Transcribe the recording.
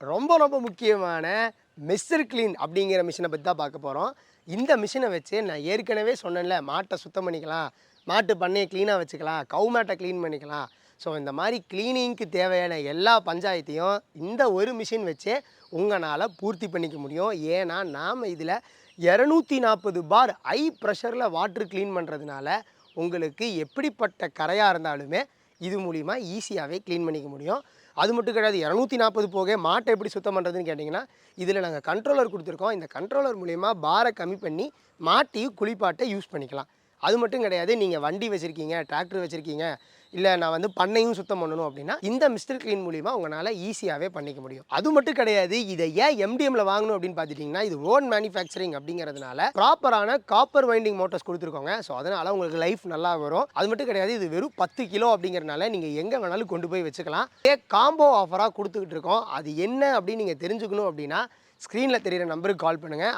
ரொம்ப ரொம்ப முக்கியமான மிஸ்டர் கிளீன் அப்படிங்கிற மிஷினை பற்றி தான் பார்க்க போகிறோம். இந்த மிஷினை வச்சு நான் ஏற்கனவே சொன்னேன்ல, மாட்டை சுத்தம் பண்ணிக்கலாம், மாட்டு பண்ணையை க்ளீனாக வச்சுக்கலாம், கவு மேட்டை க்ளீன் பண்ணிக்கலாம். ஸோ இந்த மாதிரி க்ளீனிங்க்கு தேவையான எல்லா பஞ்சாயத்தையும் இந்த ஒரு மிஷின் வச்சே உங்களால் பூர்த்தி பண்ணிக்க முடியும். ஏன்னா நாம் இதில் 240 பார் ஹை ப்ரெஷரில் வாட்ரு க்ளீன் பண்ணுறதுனால உங்களுக்கு எப்படிப்பட்ட கரையாக இருந்தாலுமே இது மூலிமா ஈஸியாகவே க்ளீன் பண்ணிக்க முடியும். அது மட்டும் கிடையாது, 240 போக மாட்டை எப்படி சுத்தம் பண்ணுறதுன்னு கேட்டிங்கன்னா, இதில் நாங்கள் கண்ட்ரோலர் கொடுத்துருக்கோம். இந்த கண்ட்ரோலர் மூலிமா பாரை கம்மி பண்ணி மாட்டியும் குளிப்பாட்டை யூஸ் பண்ணிக்கலாம். அது மட்டும் கிடையாது, நீங்கள் வண்டி வச்சுருக்கீங்க, டிராக்டர் வச்சுருக்கீங்க, இல்லை நான் வந்து பண்ணையும் சுத்தம் பண்ணணும் அப்படின்னா இந்த மிஸ்டர் கிளீன் மூலிமா உங்களால் ஈஸியாகவே பண்ணிக்க முடியும். அது மட்டும் கிடையாது, இதை ஏன் எம்டிஎம்ல வாங்கணும் அப்படின்னு பார்த்துட்டிங்கன்னா, இது ஓன் மேனுஃபேக்சரிங் அப்படிங்கிறதுனால ப்ராப்பரான காப்பர் வைண்டிங் மோட்டர்ஸ் கொடுத்துருக்கோங்க. ஸோ அதனால் உங்களுக்கு லைஃப் நல்லா வரும். அது மட்டும் கிடையாது, இது வெறும் 10 கிலோ அப்படிங்கிறதுனால நீங்கள் எங்கே வேணாலும் கொண்டு போய் வச்சுக்கலாம். காம்போ ஆஃபராக கொடுத்துக்கிட்டு இருக்கோம். அது என்ன அப்படின்னு நீங்கள் தெரிஞ்சுக்கணும் அப்படின்னா ஸ்க்ரீனில் தெரிகிற நம்பருக்கு கால் பண்ணுங்கள்.